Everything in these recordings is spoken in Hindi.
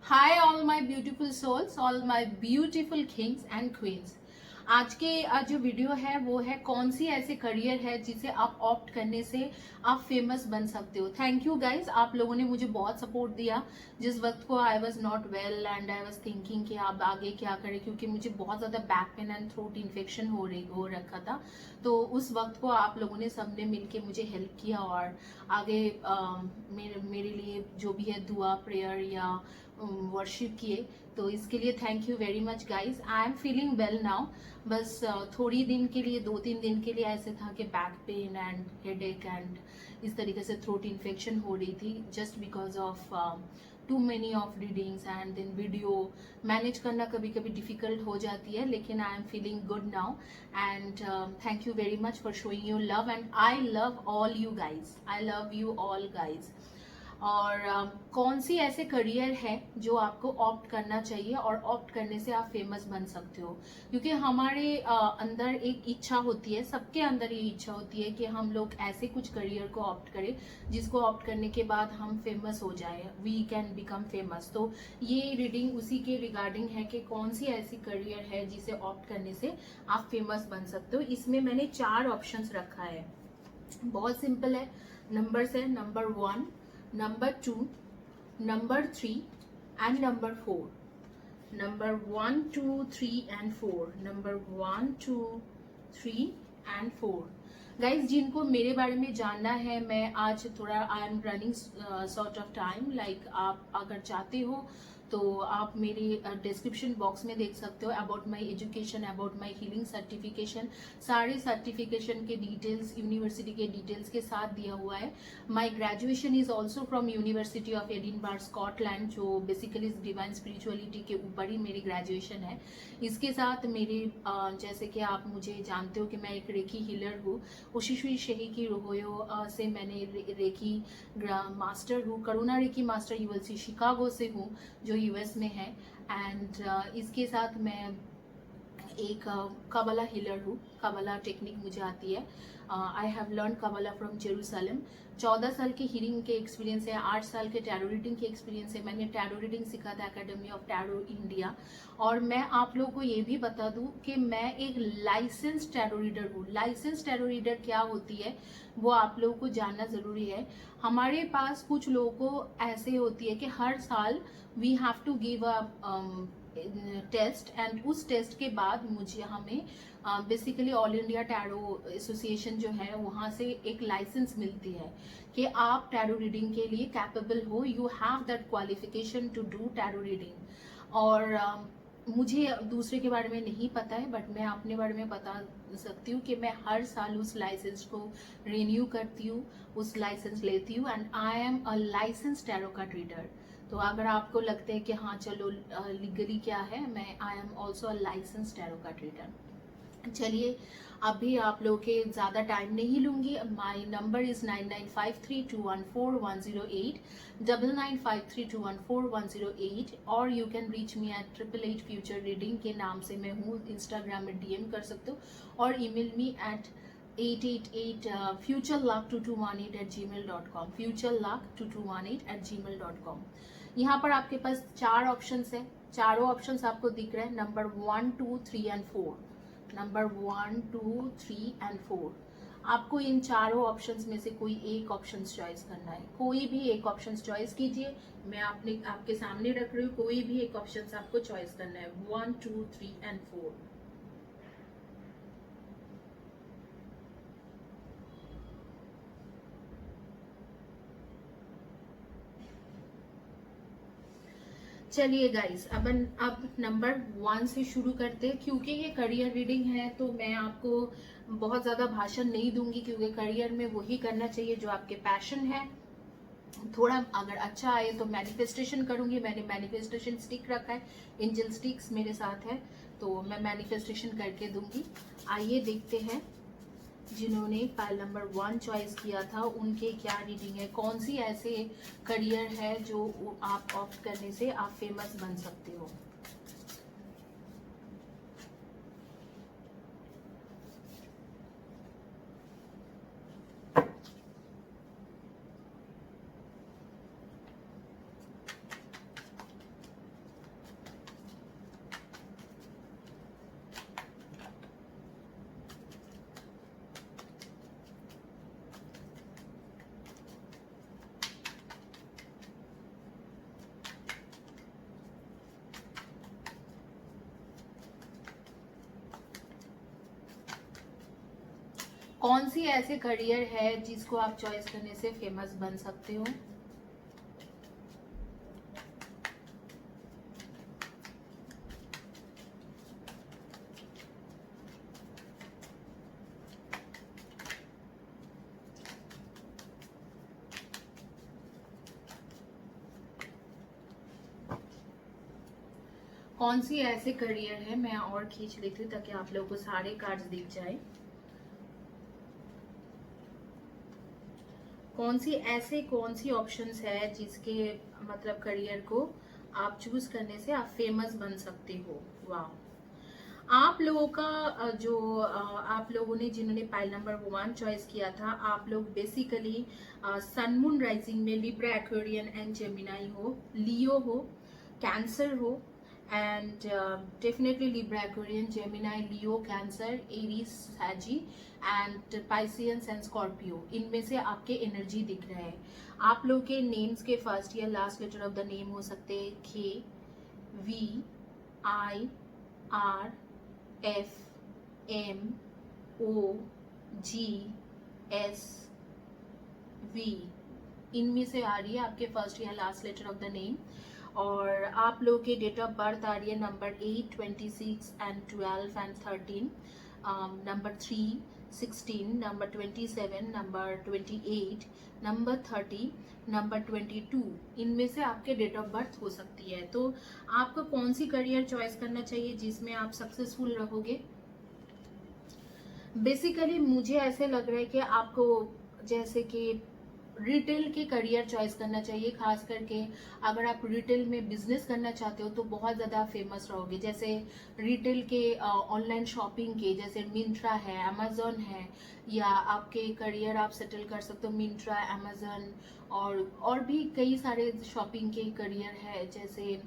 Hi all my beautiful souls, all my beautiful kings and queens. आज जो वीडियो है वो है कौन सी ऐसे करियर है जिसे आप ऑप्ट करने से आप फेमस बन सकते हो। थैंक यू गाइज, आप लोगों ने मुझे बहुत सपोर्ट दिया जिस वक्त को I was not well and I was thinking कि आप आगे क्या करें, क्योंकि मुझे बहुत ज्यादा back pain and throat infection हो रखा था। तो उस वक्त को आप लोगों ने सबने मिलके मुझे हेल्प किया और आगे मेरे लिए जो भी है दुआ प्रेयर या वर्शिप किए। तो इसके लिए thank you very much guys. I am feeling well now. बस थोड़ी दिन के लिए 2-3 दिन के लिए ऐसे था कि back pain and headache and इस तरीके से थ्रोट इन्फेक्शन हो रही थी, just because of too many of readings and then video manage करना कभी कभी डिफिकल्ट हो जाती है। लेकिन I am feeling good now and thank you very much for showing your love and I love all you guys. I love you all guys. और कौन सी ऐसे करियर है जो आपको ऑप्ट करना चाहिए और ऑप्ट करने से आप फेमस बन सकते हो। क्योंकि हमारे अंदर एक इच्छा होती है, सबके अंदर ये इच्छा होती है कि हम लोग ऐसे कुछ करियर को ऑप्ट करें जिसको ऑप्ट करने के बाद हम फेमस हो जाए, वी कैन बिकम फेमस। तो ये रीडिंग उसी के रिगार्डिंग है कि कौन सी ऐसी करियर है जिसे ऑप्ट करने से आप फेमस बन सकते हो। इसमें मैंने 4 ऑप्शंस रखा है, बहुत सिंपल है। नंबर्स है number 1, number 2, number 3 and number 4। Number 1, 2, 3 and 4। Number 1, 2, 3 and 4। Guys, जिनको मेरे बारे में जानना है, मैं आज थोड़ा I am running sort of time, like आप अगर चाहते हो तो आप मेरे डिस्क्रिप्शन बॉक्स में देख सकते हो about my education, about my healing certification. सारे सर्टिफिकेशन के डिटेल्स यूनिवर्सिटी के डिटेल्स के साथ दिया हुआ है। My graduation is also from university of Edinburgh Scotland, जो बेसिकली डिवाइन स्पिरिचुअलिटी के ऊपर ही मेरी ग्रेजुएशन है। इसके साथ मेरे जैसे कि आप मुझे जानते हो कि मैं एक रेकी हीलर हूँ, उशिशुई शेही की रोहोयो से मैंने रेकी मास्टर हूँ, करुणा रेकी मास्टर यूएलसी शिकागो से हूँ जो यूएस में है। एंड इसके साथ मैं एक कबला हीलर हूँ, कबला टेक्निक मुझे आती है। I have learn kabbalah from Jerusalem. 14 साल के हीलिंग के एक्सपीरियंस है, 8 साल के टैरो रीडिंग के एक्सपीरियंस है। मैंने टैरो रीडिंग सीखा था एकेडमी ऑफ टैरो इंडिया। और मैं आप लोगों को ये भी बता दूं कि मैं एक लाइसेंस टैरो रीडर हूँ। लाइसेंस टैरो रीडर क्या होती है वो आप लोगों को जानना जरूरी है। हमारे पास कुछ लोगों को ऐसे होती है कि हर साल we have to give a test and उस टेस्ट के बाद मुझे हमें basically all India tarot association जो है वहां से एक लाइसेंस मिलती है कि आप टैरो रीडिंग के लिए कैपेबल हो, you have that qualification to do tarot reading. और मुझे दूसरे के बारे में नहीं पता है, बट मैं अपने बारे में बता सकती हूँ कि मैं हर साल उस लाइसेंस को रिन्यू करती हूँ, उस लाइसेंस लेती हूँ and I am a license tarot card reader. तो अगर आपको लगता है कि हाँ चलो लीगली क्या है, मैं I am also a license tarot card reader. चलिए, अभी आप लोगों के ज़्यादा टाइम नहीं लूँगी। My number is 9953214108, 9953214108। और you can reach me at 888 future reading के नाम से मैं हूँ। इंस्टाग्राम में डीएम कर सकते हो और email me at 888 futureluck2218@gmail.com, futureluck2218@gmail.com। यहाँ पर आपके पास 4 ऑप्शंस है, चारों ऑप्शंस आपको दिख रहे हैं, नंबर 1, 2, 3 एंड 4। Number 1, 2, 3 and 4। आपको इन चारों ऑप्शंस में से कोई एक ऑप्शन चॉइस करना है। कोई भी एक ऑप्शन चॉइस कीजिए, मैं आपके सामने रख रही हूँ। कोई भी एक ऑप्शन आपको चॉइस करना है, 1, 2, 3 एंड 4। चलिए गाइस, अब नंबर 1 से शुरू करते हैं। क्योंकि ये करियर रीडिंग है तो मैं आपको बहुत ज़्यादा भाषण नहीं दूंगी, क्योंकि करियर में वही करना चाहिए जो आपके पैशन है। थोड़ा अगर अच्छा आए तो मैनिफेस्टेशन करूंगी। मैंने मैनिफेस्टेशन स्टिक रखा है, एंजल स्टिक्स मेरे साथ है, तो मैं मैनिफेस्टेशन करके दूंगी। आइए देखते हैं जिन्होंने फाइल नंबर 1 चॉइस किया था उनके क्या रीडिंग है, कौन सी ऐसे करियर है जो आप ऑप्ट करने से आप फेमस बन सकते हो। कौन सी ऐसे करियर है जिसको आप चॉइस करने से फेमस बन सकते हो? कौन सी ऐसे करियर है, मैं और खींच लेती हूँ ताकि आप लोगों को सारे कार्ड्स दिख जाए। कौन सी ऑप्शंस है जिसके मतलब करियर को आप चूज करने से आप फेमस बन सकते हो? वाह, आप लोगों का आप लोगों ने जिन्होंने पाइल नंबर 1 चॉइस किया था, आप लोग बेसिकली सन मून राइजिंग में लिब्रा, एक्वेरियन एंड जेमिनाई हो, लियो हो, कैंसर हो, and definitely Libra, Aquarian, Gemini, Leo, Cancer, Aries, Sagi and Pisceans and Scorpio. इनमें से आपके एनर्जी दिख रहा है। आप लोग के नेम्स के फर्स्ट या last letter of the name हो सकते हैं K, V, I, R, F, M, O, G, S, V. इनमें से आ रही है आपके फर्स्ट या last letter of the name. और आप लोग के डेट ऑफ बर्थ आ रही है number 8, 26 and 12 and 13, number 3, 16, number 27, number 28, number 30, number 22। इनमें से आपके डेट ऑफ बर्थ हो सकती है। तो आपको कौन सी करियर चॉइस करना चाहिए जिसमें आप सक्सेसफुल रहोगे? बेसिकली मुझे ऐसे लग रहा है कि आपको जैसे कि रिटेल के करियर चॉइस करना चाहिए। खास करके अगर आप रिटेल में बिजनेस करना चाहते हो तो बहुत ज़्यादा फेमस रहोगे। जैसे रिटेल के ऑनलाइन शॉपिंग के, जैसे मिंत्रा है, अमेजोन है, या आपके करियर आप सेटल कर सकते हो मिंत्रा, अमेजोन, और भी कई सारे शॉपिंग के करियर है, जैसे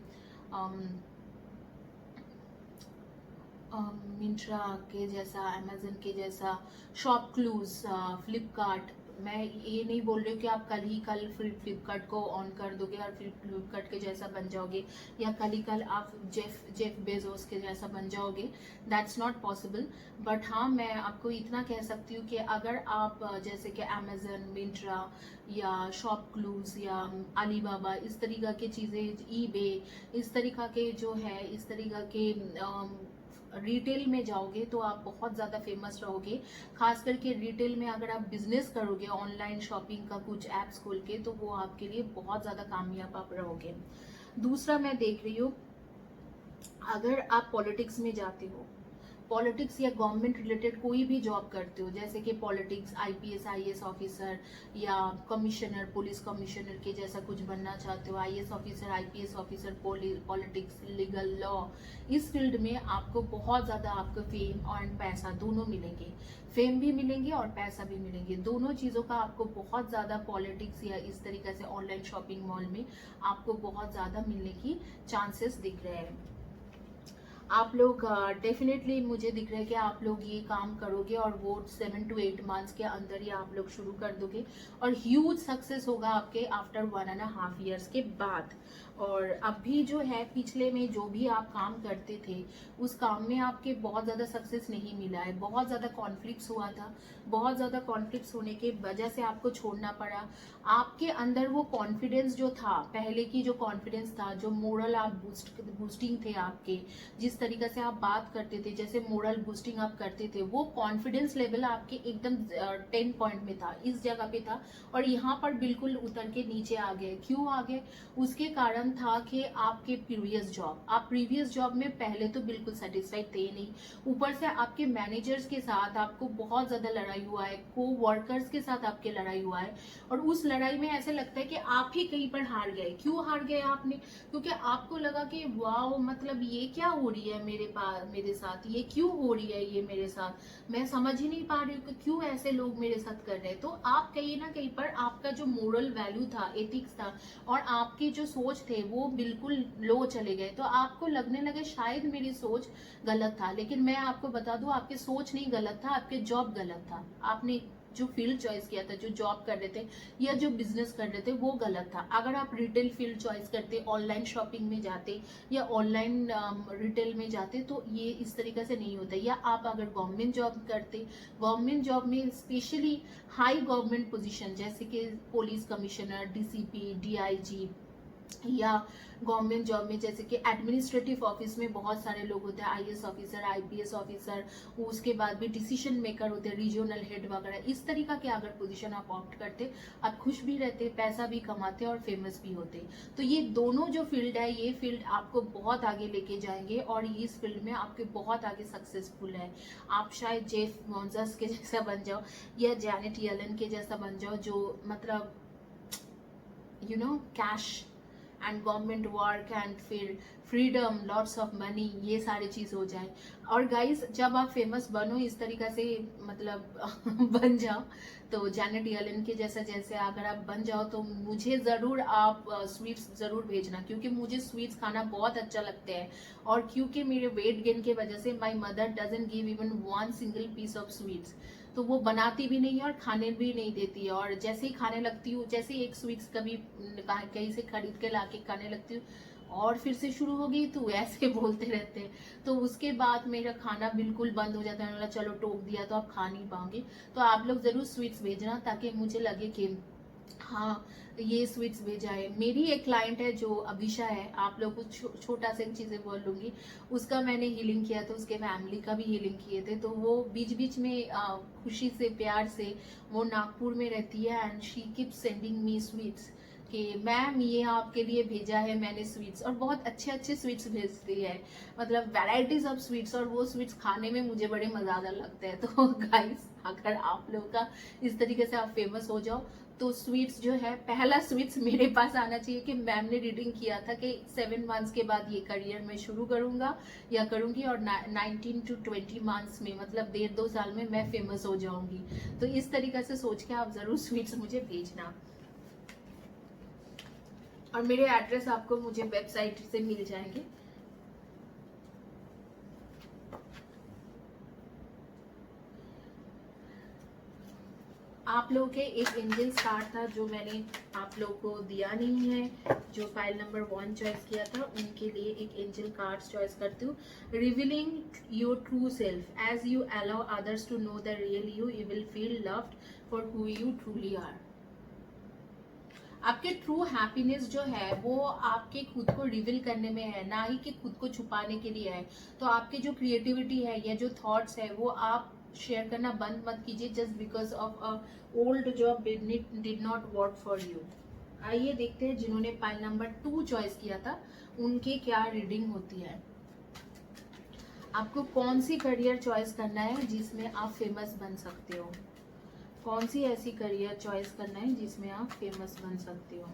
मिंत्रा के जैसा, अमेजन के जैसा, शॉप क्लूज, फ्लिपकार्ट। मैं ये नहीं बोल रही हूँ कि आप कल फ्लिपकार्ट को ऑन कर दोगे और फिर फ्लिपकार्ट के जैसा बन जाओगे, या कल आप जेफ बेजोस के जैसा बन जाओगे। That's not possible. बट हाँ, मैं आपको इतना कह सकती हूँ कि अगर आप जैसे कि अमेजन, मिंत्रा या शॉप क्लूज या अलीबाबा, इस तरीका की चीज़ें, ईबे, इस तरीका के जो है, इस तरीका के रिटेल में जाओगे तो आप बहुत ज़्यादा फेमस रहोगे। खास करके रिटेल में अगर आप बिजनेस करोगे ऑनलाइन शॉपिंग का कुछ ऐप्स खोल के, तो वो आपके लिए बहुत ज़्यादा कामयाब आप रहोगे। दूसरा मैं देख रही हूँ, अगर आप पॉलिटिक्स में जाते हो, पॉलिटिक्स या गवर्नमेंट रिलेटेड कोई भी जॉब करते हो, जैसे कि पॉलिटिक्स, आईपीएस, आईएएस ऑफिसर, या कमिश्नर, पुलिस कमिश्नर के जैसा कुछ बनना चाहते हो, IAS officer, IPS officer, politics, legal, law, इस फील्ड में आपको बहुत ज़्यादा आपको फेम और पैसा दोनों मिलेंगे। फेम भी मिलेंगे और पैसा भी मिलेंगे, दोनों चीज़ों का आपको बहुत ज़्यादा पॉलिटिक्स या इस तरीके से ऑनलाइन शॉपिंग मॉल में आपको बहुत ज़्यादा मिलने की चांसेस दिख रहे हैं। आप लोग डेफिनेटली मुझे दिख रहा है कि आप लोग ये काम करोगे और वो 7 to 8 मंथ्स के अंदर ही आप लोग शुरू कर दोगे, और ह्यूज सक्सेस होगा आपके आफ्टर 1.5 years के बाद। और अभी जो है, पिछले में जो भी आप काम करते थे उस काम में आपके बहुत ज़्यादा सक्सेस नहीं मिला है, बहुत ज़्यादा कॉन्फ्लिक्ट्स हुआ था, बहुत ज़्यादा कॉन्फ्लिक्ट्स होने के वजह से आपको छोड़ना पड़ा। आपके अंदर वो कॉन्फिडेंस जो था, पहले की जो कॉन्फिडेंस था, जो मोरल आप बूस्टिंग थे आपके, जिस तरीके से आप बात करते थे, जैसे मोरल बूस्टिंग आप करते थे, वो कॉन्फिडेंस लेवल आपके एकदम 10 पॉइंट में था, इस जगह पे था, और यहाँ पर बिल्कुल उतर के नीचे आ गए। क्यों आ गए? उसके कारण था कि आपके प्रीवियस जॉब में पहले तो बिल्कुल सेटिस्फाइड थे नहीं, ऊपर से आपके मैनेजर्स के साथ आपको बहुत ज्यादा लड़ाई हुआ है, को वर्कर्स के साथ आपके लड़ाई हुआ है, और उस लड़ाई में ऐसे लगता है कि आप ही कहीं पर हार गए। क्यों हार गए आपने? क्योंकि आपको लगा कि वाओ, मतलब ये क्या हो रही है मेरे साथ, ये क्यों हो रही है ये मेरे साथ, मैं समझ ही नहीं पा रही हूँ कि क्यों ऐसे लोग मेरे साथ कर रहे हैं। तो आप कहीं ना कहीं पर आपका जो मोरल वैल्यू था, एथिक्स था, और आपकी जो सोच थे वो बिल्कुल लो चले गए। तो आपको लगने लगे शायद मेरी सोच गलत था, लेकिन मैं आपको बता दूं, आपकी सोच नहीं गलत था, आपके जॉब गलत था। आपने जो फील्ड चॉइस किया था, जो जॉब कर रहे थे या जो बिजनेस कर रहे थे, वो गलत था। अगर आप रिटेल फील्ड चॉइस करते, ऑनलाइन शॉपिंग में जाते या ऑनलाइन रिटेल में जाते, तो ये इस तरीके से नहीं होता। या आप अगर गवर्नमेंट जॉब करते, गवर्नमेंट जॉब में स्पेशली हाई गवर्नमेंट पोजीशन जैसे कि पुलिस कमिश्नर, डीसीपी, डीआईजी, या गवर्नमेंट जॉब में जैसे कि एडमिनिस्ट्रेटिव ऑफिस में बहुत सारे लोग होते हैं, आईएएस ऑफिसर, आईपीएस ऑफिसर, उसके बाद भी डिसीजन मेकर होते हैं, रीजनल हेड वगैरह। इस तरीका के अगर पोजीशन आप ऑप्ट करते, आप खुश भी रहते, पैसा भी कमाते और फेमस भी होते। तो ये दोनों जो फील्ड है, ये फील्ड आपको बहुत आगे लेके जाएंगे और इस फील्ड में आपके बहुत आगे सक्सेसफुल है। आप शायद जेफ बेजोस के जैसा बन जाओ या जैनेट येलन के जैसा बन जाओ, जो मतलब cash and government work and फिर फ्रीडम, लॉट्स ऑफ मनी, ये सारी चीज हो जाए। और गाइस, जब आप फेमस बनो इस तरीका से, मतलब बन जाओ, तो जैनेट येलन के जैसा जैसे अगर आप बन जाओ, तो मुझे जरूर आप स्वीट्स जरूर भेजना, क्योंकि मुझे स्वीट्स खाना बहुत अच्छा लगता है। और क्योंकि मेरे वेट गेन की वजह से my mother doesn't give even one single piece of sweets, तो वो बनाती भी नहीं है और खाने भी नहीं देती है। और जैसे ही खाने लगती हूँ, जैसे ही एक स्वीट्स कभी कहीं से खरीद के लाके खाने लगती हूँ, और फिर से शुरू हो गई, तो ऐसे बोलते रहते हैं। तो उसके बाद मेरा खाना बिल्कुल बंद हो जाता है। मैंने बोला चलो टोक दिया तो आप खा नहीं पाओगे। तो आप लोग जरूर स्वीट्स भेजना, ताकि मुझे लगे कि हाँ, ये स्वीट्स भेजा है। मेरी एक क्लाइंट है जो अभिषा है, आप लोग को छोटा सा एक चीजें बोल लूंगी, उसका मैंने हीलिंग किया था, उसके फैमिली का भी हीलिंग किए थे। तो वो बीच बीच में खुशी से, प्यार से, वो नागपुर में रहती है and she keep sending me sweets कि मैम ये आपके लिए भेजा है मैंने स्वीट्स, और बहुत अच्छे अच्छे स्वीट्स भेजती है, मतलब वैराइटीज ऑफ स्वीट्स, और वो स्वीट्स खाने में मुझे बड़े मजेदार लगते हैं। तो गाइस, अगर आप लोग का इस तरीके से आप फेमस हो जाओ, तो स्वीट्स जो है, पहला स्वीट्स मेरे पास आना चाहिए कि मैम ने रीडिंग किया था कि 7 मंथ्स के बाद ये करियर मैं शुरू करूंगा या करूंगी, और 19 to 20 मंथ्स में, मतलब 1.5-2 साल में मैं फेमस हो जाऊंगी। तो इस तरीके से सोच के आप जरूर स्वीट्स मुझे भेजना। और मेरे एड्रेस आपको मुझे वेबसाइट से मिल जाएंगे। आप लोगों के एक एंजल्स कार्ड था जो मैंने आप लोगों को दिया नहीं है, जो फाइल नंबर 1 चॉइस किया था, उनके लिए एक एंजल कार्ड चॉइस करती हूँ। Revealing your true self as you allow others to know the real you, you will feel loved for who you truly are. आपके ट्रू हैप्पीनेस जो है वो आपके खुद को रिवील करने में है, ना ही कि खुद को छुपाने के लिए है। तो आपके जो क्रिएटिविटी है या जो थॉट्स है, वो आप शेयर करना बंद मत कीजिए just because of a old job did not work for you. आइए देखते हैं जिन्होंने पाइल नंबर 2 चॉइस किया था, उनकी क्या रीडिंग होती है। आपको कौन सी करियर चॉइस करना है जिसमें आप फेमस बन सकते हो? कौन सी ऐसी करियर चॉइस करना है जिसमें आप फेमस बन सकते हो?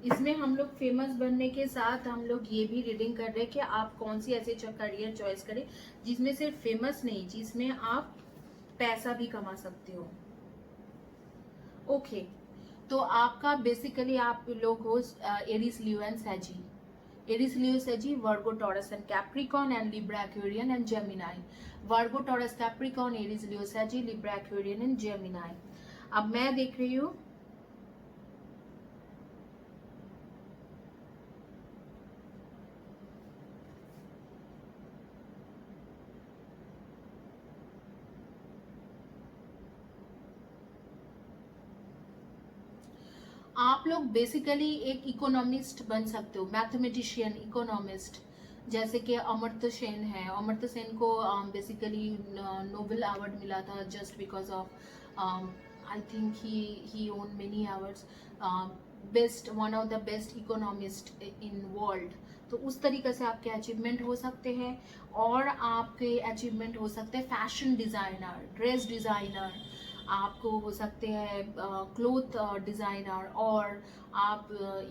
इसमें हम लोग फेमस बनने के साथ हम लोग ये भी रीडिंग कर रहे हैं कि आप कौन सी ऐसे करियर चॉइस करें जिसमें सिर्फ फेमस नहीं, जिसमें आप पैसा भी कमा सकते हो। ओके, तो आपका बेसिकली आप लोग हो Aries, Leo and Sagi. Aries, Leo, Sagi, Virgo, Taurus and Capricorn and Libra, Aquarian and Gemini. Virgo, Taurus, Capricorn, Aries, Leo, Sagi, Libra, Aquarian and Gemini. अब मैं देख रही हूँ आप लोग बेसिकली एक इकोनॉमिस्ट बन सकते हो, मैथमेटिशियन, इकोनॉमिस्ट, जैसे कि अमर्त्य सेन है। अमर्त्य सेन को बेसिकली नोबेल अवार्ड मिला था just because of I think he own many awards, best, one of the best economist in world. तो उस तरीके से आपके अचीवमेंट हो सकते हैं। और आपके अचीवमेंट हो सकते हैं फैशन डिजाइनर, ड्रेस डिजाइनर, आपको हो सकते हैं क्लोथ डिज़ाइनर, और आप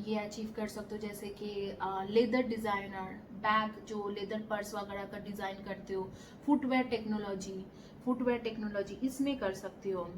ये अचीव कर सकते हो जैसे कि लेदर डिज़ाइनर, बैग जो लेदर पर्स वगैरह का डिज़ाइन करते हो, फुटवेयर टेक्नोलॉजी इसमें कर सकते हो।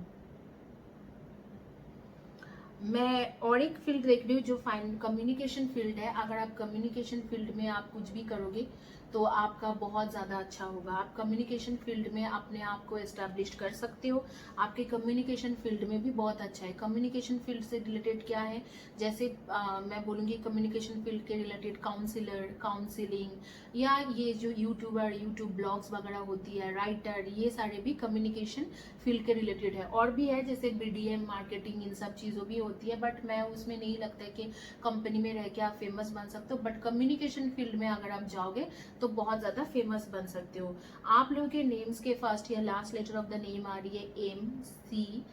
मैं और एक फील्ड देख रही हूँ जो कम्युनिकेशन फील्ड है। अगर आप कम्युनिकेशन फील्ड में आप कुछ भी करोगे तो आपका बहुत ज़्यादा अच्छा होगा। आप कम्युनिकेशन फील्ड में अपने आप को एस्टैब्लिश कर सकते हो। आपके कम्युनिकेशन फील्ड में भी बहुत अच्छा है। कम्युनिकेशन फील्ड से रिलेटेड क्या है, जैसे मैं बोलूँगी कम्युनिकेशन फील्ड के रिलेटेड काउंसलर, काउंसिलिंग, या ये जो यूट्यूब ब्लॉग्स वगैरह होती है, राइटर, ये सारे भी कम्युनिकेशन फील्ड के रिलेटेड है। और भी है जैसे बीडीएम, मार्केटिंग, इन सब चीज़ों भी होती है, बट मैं उसमें नहीं लगता है कि कंपनी में रह के आप फेमस बन सकते हो। बट कम्युनिकेशन फील्ड में अगर आप जाओगे तो बहुत ज़्यादा फेमस बन सकते हो। आप लोगों के नेम्स के फर्स्ट या last letter of the name आ रही है M, C,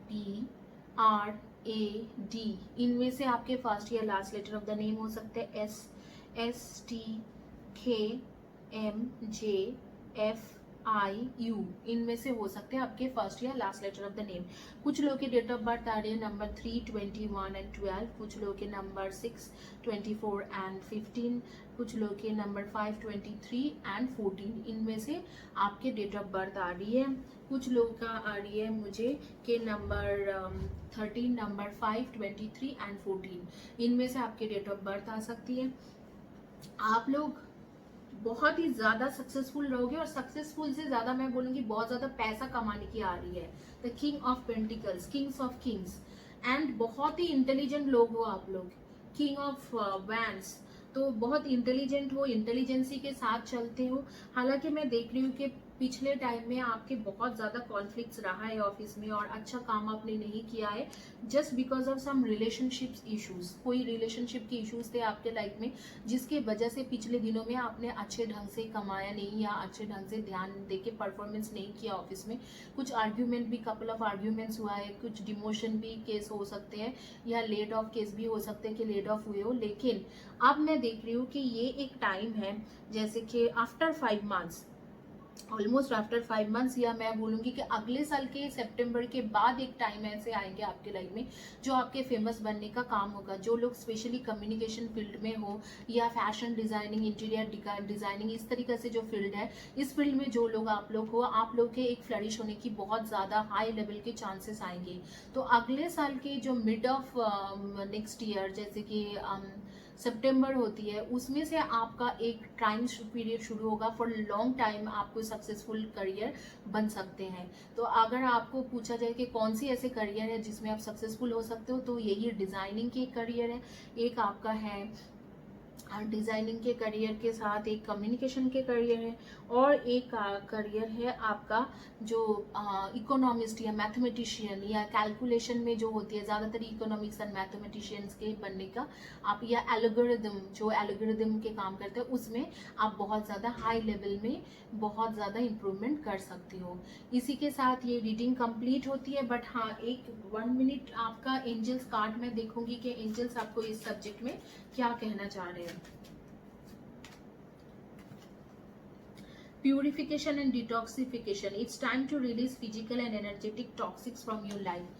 P, R, A, D. इनमें से आपके फर्स्ट या last letter of the name हो सकते हैं S, S, T, K, M, J, F, I, U. इनमें से हो सकते हैं आपके फर्स्ट या last letter of the name. कुछ लोगों की डेट ऑफ बर्थ आ रही है नंबर 3, 21 एंड 12। कुछ लोगों के नंबर 6, 24 एंड 15। कुछ लोगों के नंबर 5, 23 एंड 14। इनमें से आपके डेट ऑफ बर्थ आ रही है। कुछ लोगों का आ रही है मुझे के नंबर 13, नंबर 5, 23 एंड 14। इनमें से आपके डेट ऑफ बर्थ आ सकती है। आप लोग बहुत ही ज्यादा सक्सेसफुल रहोगे, और सक्सेसफुल से ज्यादा मैं बोलूंगी बहुत ज्यादा पैसा कमाने की आ रही है। The king of pentacles, Kings of Kings, and बहुत ही इंटेलिजेंट लोग हो आप लोग। किंग ऑफ वैंड्स, तो बहुत इंटेलिजेंट हो, इंटेलिजेंसी के साथ चलते हो। हालांकि मैं देख रही हूँ कि पिछले टाइम में आपके बहुत ज्यादा कॉन्फ्लिक्ट्स रहा है ऑफिस में, और अच्छा काम आपने नहीं किया है just because of some relationship issues. कोई रिलेशनशिप के इश्यूज थे आपके लाइफ में जिसके वजह से पिछले दिनों में आपने अच्छे ढंग से कमाया नहीं, या अच्छे ढंग से ध्यान देके परफॉर्मेंस नहीं किया ऑफिस में। कुछ आर्ग्यूमेंट भी, कपल ऑफ आर्ग्यूमेंट्स हुआ है, कुछ डिमोशन भी केस हो सकते हैं, या लेट ऑफ केस भी हो सकते हैं कि लेट ऑफ हुए हो। लेकिन अब मैं देख रही हूँ कि ये एक टाइम है जैसे कि after 5 months, almost after 5 months, या मैं बोलूंगी कि अगले साल के सितंबर के बाद एक टाइम ऐसे आएंगे आपके लाइफ में जो आपके फेमस बनने का काम होगा। जो लोग स्पेशली कम्युनिकेशन फील्ड में हो, या फैशन डिजाइनिंग, इंटीरियर डिजाइनिंग, इस तरीके से जो फील्ड है, इस फील्ड में जो लोग आप लोग हो, आप लोग के एक फ्लरिश होने की बहुत ज्यादा हाई लेवल के चांसेस आएंगे। तो अगले साल के जो मिड ऑफ नेक्स्ट ईयर, जैसे कि सितंबर होती है, उसमें से आपका एक टाइम पीरियड शुरू होगा। फॉर लॉन्ग टाइम आपको सक्सेसफुल करियर बन सकते हैं। तो अगर आपको पूछा जाए कि कौन सी ऐसे करियर है जिसमें आप सक्सेसफुल हो सकते हो, तो यही डिजाइनिंग की करियर है, एक आपका है डिजाइनिंग के करियर के साथ एक कम्युनिकेशन के करियर है, और एक करियर है आपका जो इकोनॉमिस्ट या मैथमेटिशियन, या कैलकुलेशन में जो होती है ज़्यादातर इकोनॉमिक्स एंड मैथमेटिशियंस के बनने का आप, या एल्गोरिदम, जो एल्गोरिदम के काम करते हैं उसमें आप बहुत ज़्यादा हाई लेवल में बहुत ज़्यादा इम्प्रूवमेंट कर सकती हो। इसी के साथ ये रीडिंग कंप्लीट होती है। बट हाँ, एक 1 मिनट आपका एंजल्स कार्ड मैं देखूंगी कि एंजल्स आपको इस सब्जेक्ट में क्या कहना चाह रहे हैं। Purification and detoxification. It's time to release physical and energetic toxics from your life.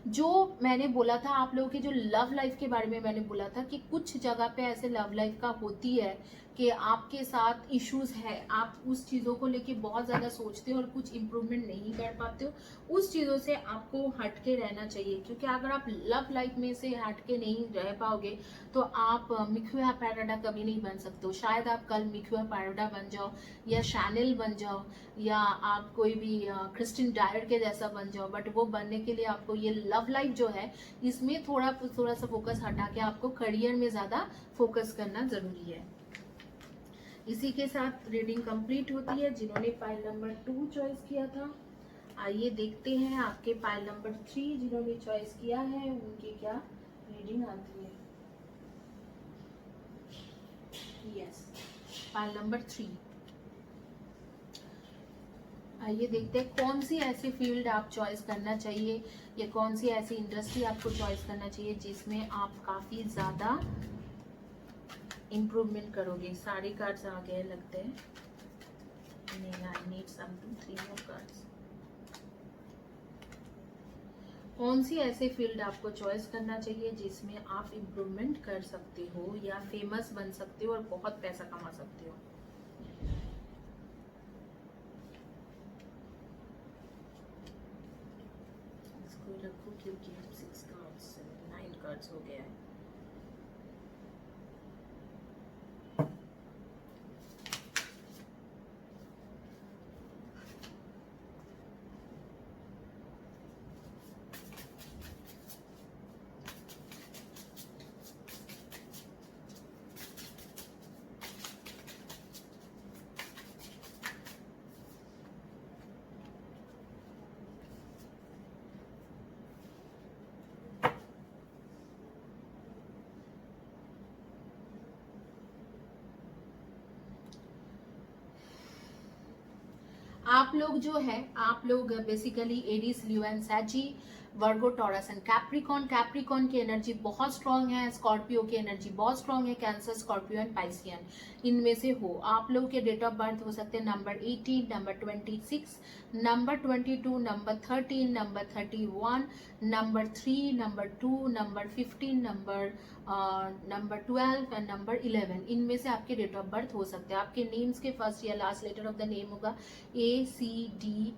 जो मैंने बोला था आप लोगों के जो लव लाइफ के बारे में मैंने बोला था कि कुछ जगह पे ऐसे लव लाइफ का होती है कि आपके साथ इश्यूज है, आप उस चीज़ों को लेके बहुत ज़्यादा सोचते हो और कुछ इम्प्रूवमेंट नहीं कर पाते हो। उस चीज़ों से आपको हट के रहना चाहिए, क्योंकि अगर आप लव लाइफ में से हट के नहीं रह पाओगे तो आप मिखुआ पैराडा कभी नहीं बन सकते हो। शायद आप कल मिखुआ पैराडा बन जाओ, या शैनल बन जाओ, या आप कोई भी क्रिस्टिन डायर के जैसा बन जाओ, बट वो बनने के लिए आपको ये लव लाइफ जो है इसमें थोड़ा सा फोकस हटा के आपको करियर में ज़्यादा फोकस करना ज़रूरी है। इसी के साथ रीडिंग कंप्लीट होती है। जिन्होंने पाइल नंबर 2 चॉइस किया था, आइए देखते हैं आपके पाइल नंबर 3 जिन्होंने चॉइस किया है उनकी क्या रीडिंग आती है। Yes, pile number 3। आइए देखते हैं कौन सी ऐसी फील्ड आप चॉइस करना चाहिए, या कौन सी ऐसी इंडस्ट्री आपको चॉइस करना चाहिए जिसमें आप काफ़ी ज़्यादा इम्प्रूवमेंट करोगे। सारे कार्ड्स आगे लगते हैं। नहीं, I need some 2-3 more cards. कौन सी ऐसे फील्ड आपको चॉइस करना चाहिए जिसमें आप इम्प्रूवमेंट कर सकते हो या फेमस बन सकते हो और बहुत पैसा कमा सकते हो। इसको रखो क्योंकि 6 कार्ड्स 9 कार्ड्स हो गया है। आप लोग जो है, आप लोग basically Aries, Leo and Sagi, Virgo, Taurus and Capricorn. Capricorn की एनर्जी बहुत स्ट्रांग है, स्कॉर्पियो की एनर्जी बहुत स्ट्रांग है, कैंसर, स्कॉर्पियो एंड पाइसियन इनमें से हो। आप लोग के डेट ऑफ बर्थ हो सकते हैं number 18, number 26, number 22, number 13, number 31, number 3, number 2, number 15, number 12 and number 11। इनमें से आपके डेट ऑफ बर्थ हो सकते हैं। आपके नेम्स के फर्स्ट या last letter of the name होगा ACDRFMGPQN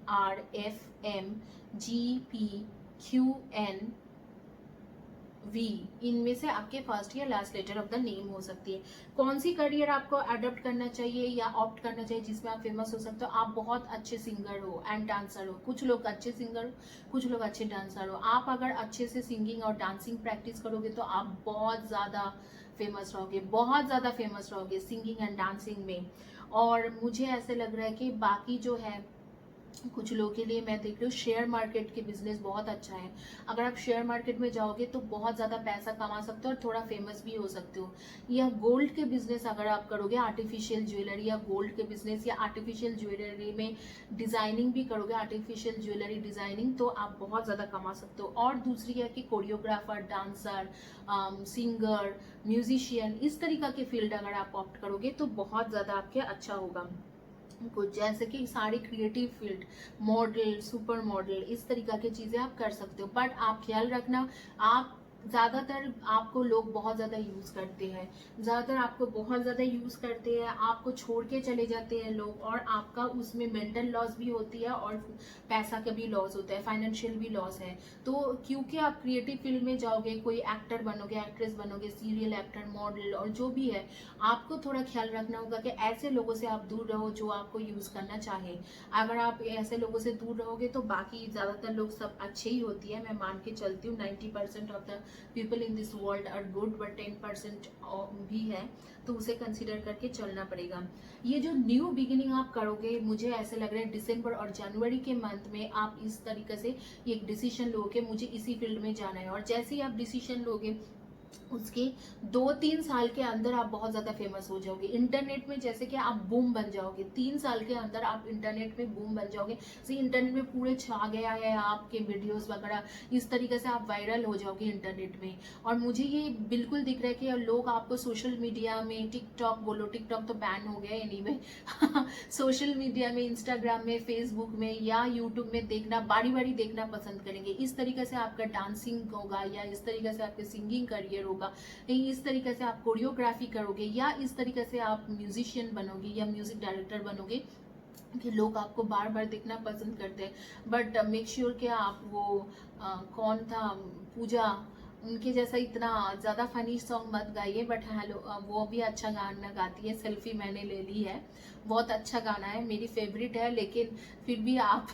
V। इनमें से आपके फर्स्ट या last letter of the name हो सकती है। कौन सी करियर आपको अडॉप्ट करना चाहिए या ऑप्ट करना चाहिए जिसमें आप फेमस हो सकते हो। आप बहुत अच्छे सिंगर हो एंड डांसर हो। कुछ लोग अच्छे सिंगर हो, कुछ लोग अच्छे डांसर हो। आप अगर अच्छे से सिंगिंग और डांसिंग प्रैक्टिस करोगे तो आप बहुत ज़्यादा फेमस रहोगे, बहुत ज़्यादा फेमस रहोगे सिंगिंग एंड डांसिंग में। और मुझे ऐसे लग रहा है कि बाकी जो है कुछ लोगों के लिए मैं देख रही हूँ शेयर मार्केट के बिजनेस बहुत अच्छा है। अगर आप शेयर मार्केट में जाओगे तो बहुत ज़्यादा पैसा कमा सकते हो और थोड़ा फेमस भी हो सकते हो। या गोल्ड के बिजनेस अगर आप करोगे, आर्टिफिशियल ज्वेलरी या गोल्ड के बिजनेस या आर्टिफिशियल ज्वेलरी में डिजाइनिंग भी करोगे, आर्टिफिशियल ज्वेलरी डिजाइनिंग, तो आप बहुत ज़्यादा कमा सकते हो। और दूसरी है कि कोरियोग्राफर, डांसर, सिंगर, म्यूजिशियन, इस तरीका के फील्ड अगर आप ऑप्ट करोगे तो बहुत ज़्यादा आपके अच्छा होगा। कुछ जैसे कि सारी creative field, model, super model, इस तरीका की चीजें आप कर सकते हो। बट आप ख्याल रखना, आप ज्यादातर आपको लोग बहुत ज्यादा यूज करते हैं, ज्यादातर आपको बहुत ज्यादा यूज करते हैं, आपको छोड़ के चले जाते हैं लोग, और आपका उसमें मेंटल लॉस भी होती है और पैसा का भी लॉस होता है, फाइनेंशियल भी लॉस है। तो क्योंकि आप क्रिएटिव फील्ड में जाओगे, कोई एक्टर बनोगे, एक्ट्रेस बनोगे, सीरियल एक्टर, मॉडल और जो भी है, आपको थोड़ा ख्याल रखना होगा कि ऐसे लोगों से आप दूर रहो जो आपको यूज करना चाहे। अगर आप ऐसे लोगों से दूर रहोगे तो बाकी ज्यादातर लोग सब अच्छे ही होती है, मैं मान के चलती हूँ। 90% of the people in this world are good, but 10% भी है, तो उसे कंसिडर करके चलना पड़ेगा। ये जो न्यू बिगिनिंग आप करोगे, मुझे ऐसे लग रहा है दिसंबर और जनवरी के मंथ में आप इस तरीके से एक डिसीजन लोगे, मुझे इसी फील्ड में जाना है। और जैसे ही आप डिसीजन लोगे उसके 2-3 साल के अंदर आप बहुत ज्यादा फेमस हो जाओगे इंटरनेट में। जैसे कि आप बूम बन जाओगे, 3 साल के अंदर आप इंटरनेट में बूम बन जाओगे। इंटरनेट में पूरे छा गया है आपके वीडियोस वगैरह, इस तरीके से आप वायरल हो जाओगे इंटरनेट में। और मुझे ये बिल्कुल दिख रहा है कि लोग आपको सोशल मीडिया में, टिकटॉक बोलो, टिकटॉक तो बैन हो गया एनीवे सोशल मीडिया में, इंस्टाग्राम में, फेसबुक में या यूट्यूब में देखना, बारी बारी देखना पसंद करेंगे। इस तरीके से आपका डांसिंग होगा या इस तरीके से आपके सिंगिंग करियर होगा, इस तरीके से आप कोरियोग्राफी करोगे या इस तरीके से आप म्यूजिशियन बनोगे या म्यूजिक डायरेक्टर बनोगे कि लोग आपको बार बार देखना पसंद करते हैं। बट मेक श्योर कि आप वो कौन था, पूजा, उनके जैसा इतना ज़्यादा फनी सॉन्ग मत गाइए। बट हेलो, वो भी अच्छा गाना गाती है, सेल्फी मैंने ले ली है, बहुत अच्छा गाना है, मेरी फेवरेट है। लेकिन फिर भी आप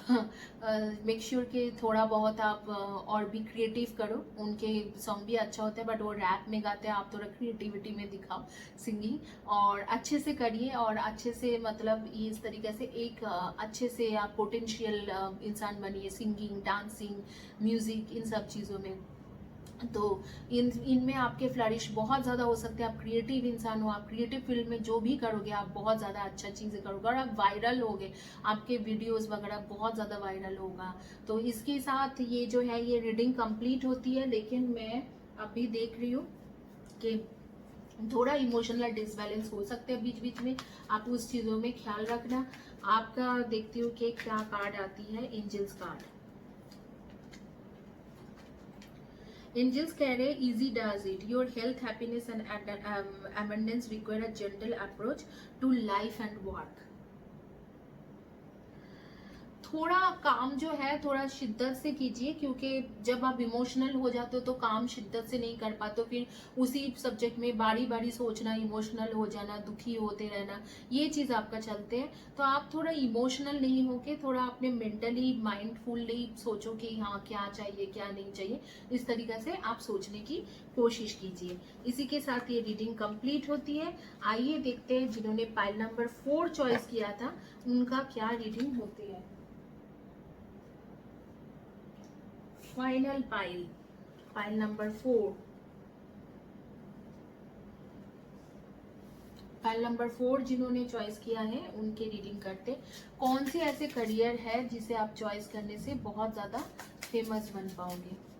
मेक श्योर कि थोड़ा बहुत आप और भी क्रिएटिव करो। उनके सॉन्ग भी अच्छा होता है बट वो रैप में गाते हैं, आप थोड़ा क्रिएटिविटी में दिखाओ सिंगिंग, और अच्छे से करिए और अच्छे से, मतलब इस तरीके से एक अच्छे से आप पोटेंशियल इंसान बनिए सिंगिंग, डांसिंग, म्यूजिक, इन सब चीज़ों में। तो इनमें आपके फ्लरिश बहुत ज़्यादा हो सकते हैं। आप क्रिएटिव इंसान हो, आप क्रिएटिव फील्ड में जो भी करोगे आप बहुत ज़्यादा अच्छा चीज़ें करोगे और आप वायरल होगे, आपके वीडियोस वगैरह बहुत ज़्यादा वायरल होगा। तो इसके साथ ये जो है ये रीडिंग कंप्लीट होती है। लेकिन मैं अभी देख रही हूँ कि थोड़ा इमोशनल डिसबैलेंस हो सकते हैं बीच बीच में, आप उस चीज़ों में ख्याल रखना। आपका देखती हूँ कि क्या कार्ड आती है, एंजल्स कार्ड। एंजल्स कह रहे हैं easy does it, your health happiness and abundance require a gentle approach to life and work. थोड़ा काम जो है थोड़ा शिद्दत से कीजिए, क्योंकि जब आप इमोशनल हो जाते हो तो काम शिद्दत से नहीं कर पाते हो, फिर उसी सब्जेक्ट में बारी बारी सोचना, इमोशनल हो जाना, दुखी होते रहना, ये चीज़ आपका चलते हैं। तो आप थोड़ा इमोशनल नहीं होके थोड़ा अपने मेंटली माइंडफुली सोचो कि हाँ क्या चाहिए क्या नहीं चाहिए, इस तरीके से आप सोचने की कोशिश कीजिए। इसी के साथ ये रीडिंग कंप्लीट होती है। आइए देखते हैं जिन्होंने पाइल नंबर 4 चॉइस किया था उनका क्या रीडिंग होती है। Final pile, pile number 4। Pile number 4 जिन्होंने चॉइस किया है उनके रीडिंग करते, कौन से ऐसे करियर है जिसे आप चॉइस करने से बहुत ज्यादा फेमस बन पाओगे।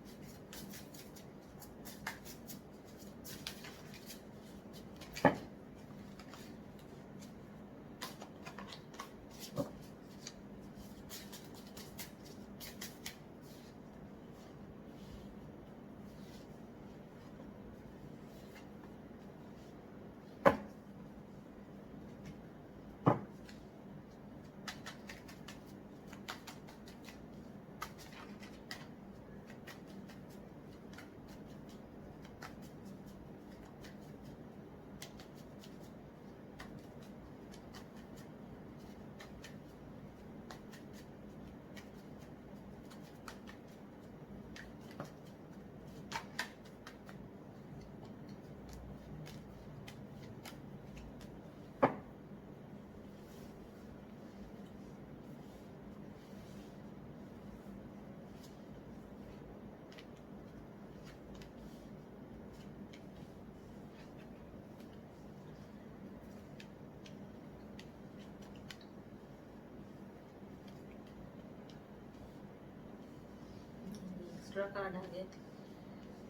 एक्स्ट्रा कार्ड आ गए थे।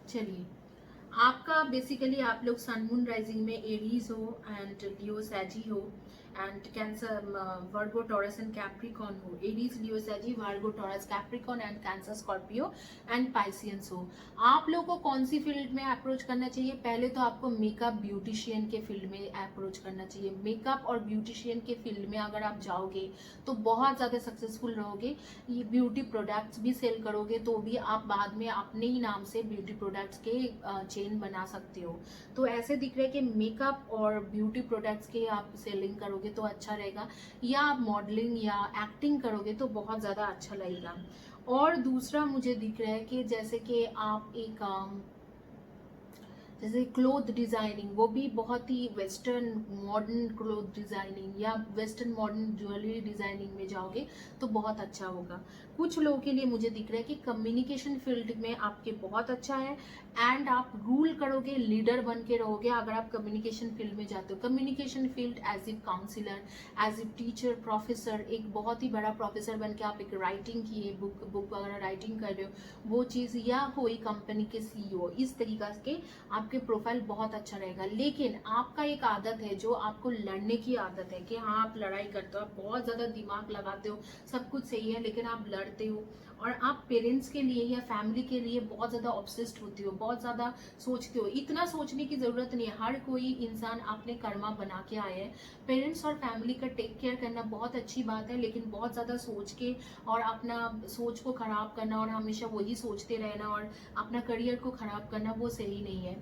चलिए, आपका बेसिकली आप लोग सन मून राइजिंग में एरीज हो एंड लियो सैजी हो and Cancer Virgo Taurus and Capricorn हो। Aries, Leo Sagi, Virgo Taurus, Capricorn and Cancer Scorpio and Pisceans हो। आप लोग को कौन सी फील्ड में अप्रोच करना चाहिए? पहले तो आपको मेकअप ब्यूटिशियन के फील्ड में अप्रोच करना चाहिए। मेकअप और ब्यूटिशियन के फील्ड में अगर आप जाओगे तो बहुत ज्यादा सक्सेसफुल रहोगे। ये ब्यूटी प्रोडक्ट्स भी सेल करोगे तो भी आप बाद में अपने ही नाम से ब्यूटी प्रोडक्ट्स के चेन बना सकते हो। तो ऐसे दिख रहा है कि मेकअप और ब्यूटी प्रोडक्ट्स के आप सेलिंग करोगे तो अच्छा रहेगा, या आप मॉडलिंग या एक्टिंग करोगे तो बहुत ज़्यादा अच्छा लगेगा। और दूसरा मुझे दिख रहा है कि जैसे कि आप एक जैसे क्लोथ डिजाइनिंग, वो भी बहुत ही वेस्टर्न मॉडर्न क्लोथ डिजाइनिंग या वेस्टर्न मॉडर्न ज्वेलरी डिजाइनिंग में जाओगे तो बहुत अच्छा होगा। कुछ लोगों के लिए मुझे दिख रहा है कि कम्युनिकेशन फील्ड में आपके बहुत अच्छा है एंड आप रूल करोगे, लीडर बन के रहोगे अगर आप कम्युनिकेशन फील्ड में जाते हो। Communication field as a counsellor, as a teacher, professor, एक बहुत ही बड़ा प्रोफेसर बन के आप एक राइटिंग की बुक वगैरह राइटिंग कर रहे हो, वो चीज़, या कोई कंपनी के सीईओ, इस तरीके के आपके प्रोफाइल बहुत अच्छा रहेगा। लेकिन आपका एक आदत है जो आपको लड़ने की आदत है कि हाँ आप लड़ाई करते हो, आप बहुत ज्यादा दिमाग लगाते हो, सब कुछ सही है लेकिन आप लड़ते हो और आप पेरेंट्स के लिए या फैमिली के लिए बहुत ज्यादा ऑब्सेस्ड होती हो, बहुत ज्यादा सोचते हो। इतना सोचने की जरूरत नहीं है, हर कोई इंसान अपने कर्मा बना के आया है। पेरेंट्स और फैमिली का टेक केयर करना बहुत अच्छी बात है, लेकिन बहुत ज्यादा सोच के और अपना सोच को खराब करना और हमेशा वही सोचते रहना और अपना करियर को खराब करना वो सही नहीं है।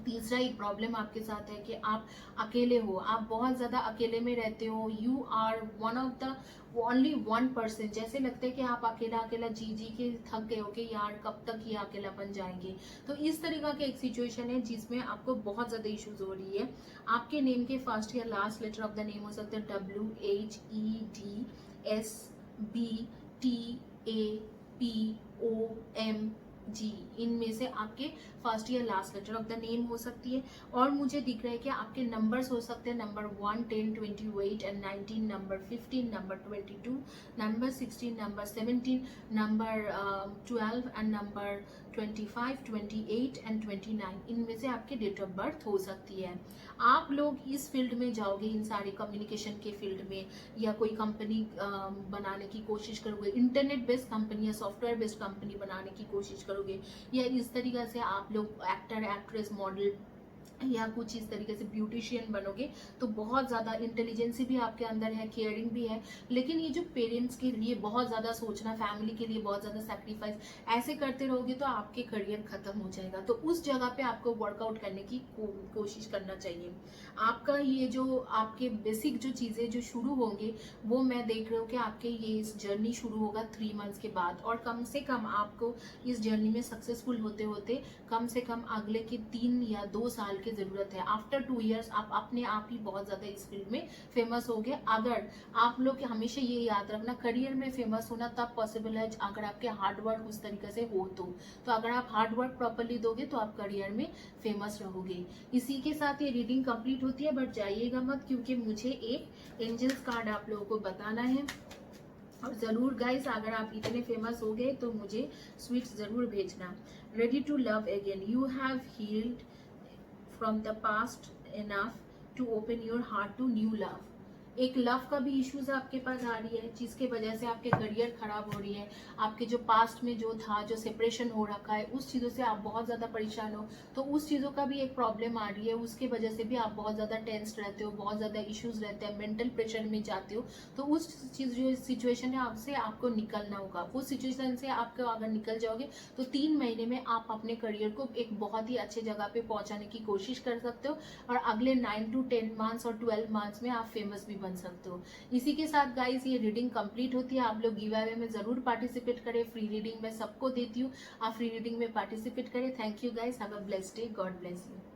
तीसरा एक प्रॉब्लम आपके साथ है कि आप अकेले हो, आप बहुत ज्यादा अकेले में रहते हो। You are one of the only 1%, जैसे लगता है कि आप अकेला अकेला जी जी के थक गए हो कि यार कब तक ये अकेलापन जाएंगे। तो इस तरीका की एक सिचुएशन है जिसमें आपको बहुत ज्यादा इश्यूज हो रही है। आपके नेम के फर्स्ट या last letter of the name हो सकते हैं WHEDSBTAPOMG, इनमें से आपके फर्स्ट या last letter of the name हो सकती है। और मुझे दिख रहा है कि आपके नंबर्स हो सकते हैं number 1, 10, 28 and 19, number 15, number 22, number 16, number 17, number 12 and number 25, 28 and 29, इनमें से आपकी डेट ऑफ बर्थ हो सकती है। आप लोग इस फील्ड में जाओगे, इन सारे कम्युनिकेशन के फील्ड में, या कोई कंपनी बनाने की कोशिश करोगे, इंटरनेट बेस्ड कंपनी या सॉफ्टवेयर बेस्ड कंपनी बनाने की कोशिश करोगे, या इस तरीके से आप लोग एक्टर एक्ट्रेस मॉडल या कुछ इस तरीके से ब्यूटिशियन बनोगे, तो बहुत ज़्यादा इंटेलिजेंसी भी आपके अंदर है, केयरिंग भी है। लेकिन ये जो पेरेंट्स के लिए बहुत ज़्यादा सोचना, फैमिली के लिए बहुत ज़्यादा सेक्रीफाइस ऐसे करते रहोगे तो आपके करियर खत्म हो जाएगा। तो उस जगह पे आपको वर्कआउट करने की कोशिश करना चाहिए। आपका ये जो आपके बेसिक जो चीज़ें जो शुरू होंगे, वो मैं देख रही हूँ कि आपके ये इस जर्नी शुरू होगा 3 मंथ्स के बाद, और कम से कम आपको इस जर्नी में सक्सेसफुल होते होते कम से कम अगले के 3 या 2 साल की जरूरत है। आफ्टर 2 इयर्स आप अपने आप ही बहुत ज्यादा इस फील्ड में फेमस हो गए। अगर आप लोग हमेशा ये याद रखना, करियर में फेमस होना तब पॉसिबल है अगर आपके हार्डवर्क उस तरीके से हो। तो अगर आप हार्डवर्क प्रॉपरली दोगे तो आप करियर में फेमस रहोगे। इसी के साथ ये रीडिंग कंप्लीट होती है, बट जाइएगा मत, क्योंकि मुझे एक एंजल्स कार्ड आप लोगों को बताना है। और जरूर गाइस, अगर आप इतने फेमस हो गए तो मुझे स्वीट्स जरूर भेजना। Ready to love again, you have healed from the past enough to open your heart to new love. एक लव का भी इश्यूज आपके पास आ रही है, जिसके वजह से आपके करियर खराब हो रही है। आपके जो पास्ट में जो था, जो सेपरेशन हो रखा है, उस चीज़ों से आप बहुत ज़्यादा परेशान हो, तो उस चीज़ों का भी एक प्रॉब्लम आ रही है। उसके वजह से भी आप बहुत ज़्यादा टेंस्ड रहते हो, बहुत ज़्यादा इश्यूज रहते हैं, मेंटल प्रेशर में जाते हो। तो उस चीज़ जो सिचुएशन है आपसे आपको निकलना होगा। उस सिचुएशन से आपको अगर निकल जाओगे तो 3 महीने में आप अपने करियर को एक बहुत ही अच्छे जगह पे पहुंचाने की कोशिश कर सकते हो, और अगले 9 to 10 मंथ्स और 12 मंथ्स में आप फेमस भी बन सकते हो। इसी के साथ गाइस ये रीडिंग कंप्लीट होती है। आप लोग गिव अवे में जरूर पार्टिसिपेट करें। फ्री रीडिंग मैं सबको देती हूँ, आप फ्री रीडिंग में पार्टिसिपेट करें। Thank you guys, have a blessed day, God bless you.